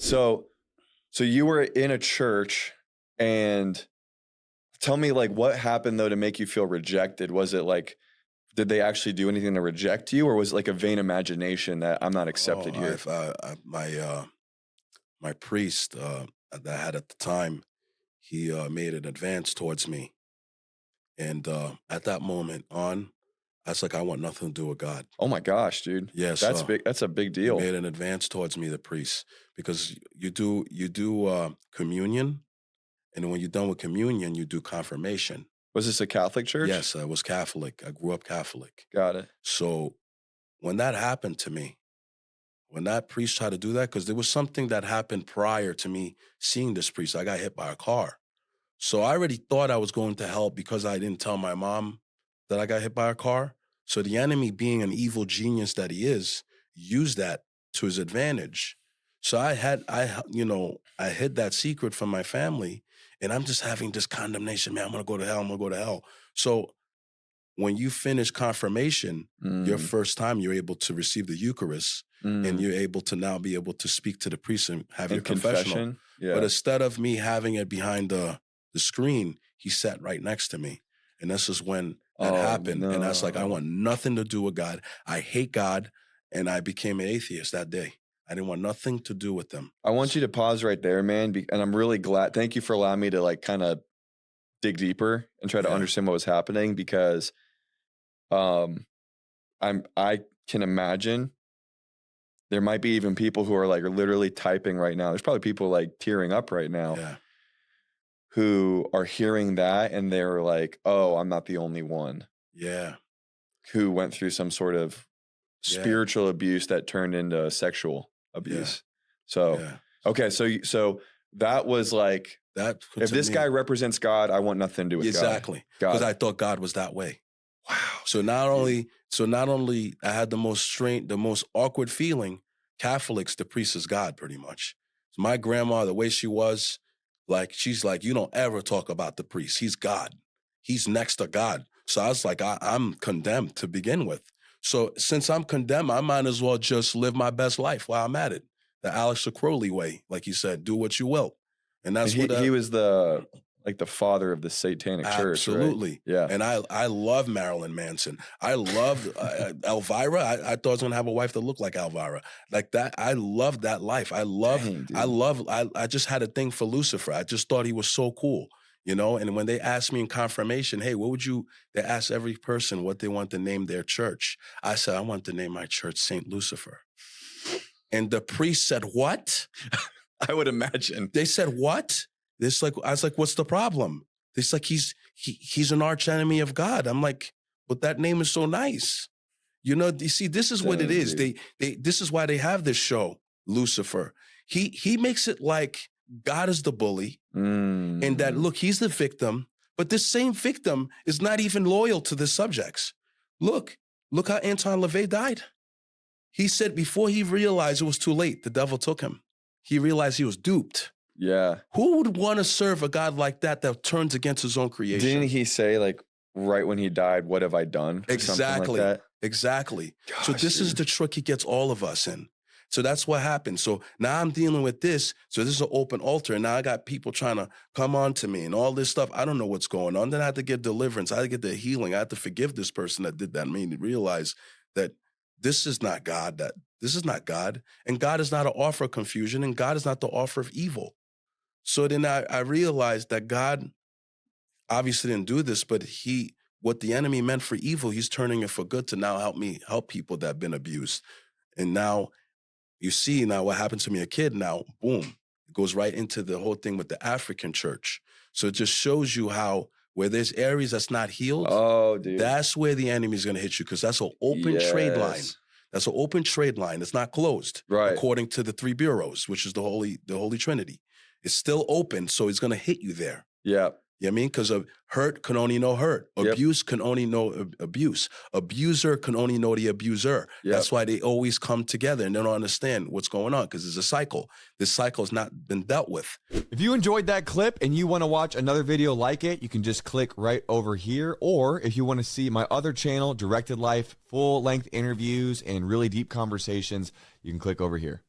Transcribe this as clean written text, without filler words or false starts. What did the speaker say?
So, so you were in a church, and tell me, like, what happened though to make you feel rejected? Was it like, did they actually do anything to reject you, or was it like a vain imagination that I'm not accepted Oh, here? my priest that I had at the time, he made an advance towards me, and at that moment on, I was like, I want nothing to do with God. Oh my gosh, dude. Yes, That's big. That's a big he deal. made an advance towards me, the priest, because you do communion, and when you're done with communion, you do confirmation. Was this a Catholic church? Yes, I was Catholic. I grew up Catholic. Got it. So when that happened to me, when that priest tried to do that, because there was something that happened prior to me seeing this priest. I got hit by a car. So I already thought I was going to hell because I didn't tell my mom that I got hit by a car. So the enemy, being an evil genius that he is, used that to his advantage. So I hid that secret from my family, and I'm just having this condemnation. Man, I'm gonna go to hell. I'm gonna go to hell. So when you finish confirmation, your Mm, first time you're able to receive the Eucharist, and mm. you're able to now be able to speak to the priest and have your And confessional. confession? But Yeah. instead of me having it behind the screen, he sat right next to me. And this is when that Oh happened. And that's like, I no. want nothing to do with God. I hate God. And I became an atheist that day. I didn't want nothing to do with them. I want you to pause right there, man. And I'm really glad. Thank you for allowing me to like kind of dig deeper and try to Yeah. understand what was happening, because um I can imagine there might be even people who are like literally typing right now. There's probably people like tearing up right now Yeah. who are hearing that, and they're like, "Oh, I'm not the only one Yeah. who went through some sort of Yeah. spiritual abuse that turned into sexual Yeah. abuse." So, Yeah. okay, so that was like, That if to this guy me, represents God, I want nothing to do with God. exactly. Got Because it. I thought God was that way. Wow, So dude. not only I had the most awkward feeling, Catholics, the priest is God, pretty much. So my grandma, the way she was, like, she's like, you don't ever talk about the priest. He's God. He's next to God. So I was like, I'm condemned to begin with. So since I'm condemned, I might as well just live my best life while I'm at it. The Aleister Crowley way, like you said, do what you will. And And that's he what he was the like the father of the Satanic Church, right? absolutely. Yeah. And I love Marilyn Manson. I loved Elvira. I thought I was gonna have a wife that looked like Elvira. Like that. I loved that life. Dang, dude. I just had a thing for Lucifer. I just thought he was so cool, you know? And when they asked me in confirmation, hey, they asked every person what they want to name their church. I said, I want to name my church Saint Lucifer. And the priest said, what? I would imagine. They said, what? This like I was like, what's the problem? It's like he's an arch enemy of God. I'm like, but that name is so nice. You see, this is what it Dang, is. dude. They this is why they have this show, Lucifer. He makes it like God is the bully, and that Mm. look, he's the victim, but this same victim is not even loyal to the subjects. Look, look how Anton LaVey died. He said before he realized it was too late, the devil took him. He realized he was duped. Yeah. Who would want to serve a God like that that turns against his own creation? Didn't he say, like, right when he died, "What have I done?" or something like Exactly. that? Exactly. So Gosh, this is dude. the trick he gets all of us in. So that's what happened. So now I'm dealing with this. So this is an open altar. And now I got people trying to come on to me and all this stuff. I don't know what's going on. Then I had to get deliverance. I had to get the healing. I had to forgive this person that did that. I mean, to realize that this is not God, this is not God. And God is not an author of confusion, and God is not the author of evil. So then I realized that God obviously didn't do this, but what the enemy meant for evil, he's turning it for good to now help people that have been abused. And now you see now what happened to me, a kid now, boom, it goes right into the whole thing with the African church. So it just shows you how where there's areas that's not healed, Oh, dude. that's where the enemy is going to hit you, because that's an open trade line. Yes. That's an open trade line. It's not closed, Right. according to the three bureaus, which is the Holy Trinity. It's still open, so it's going to hit you there. Yeah. You know what I mean? Because of hurt can only know hurt. Yep. Abuse can only know abuse. Abuser can only know the abuser. Yep. That's why they always come together and they don't understand what's going on, because it's a cycle. This cycle has not been dealt with. If you enjoyed that clip and you want to watch another video like it, you can just click right over here. Or if you want to see my other channel, Directed Life, full-length interviews and really deep conversations, you can click over here.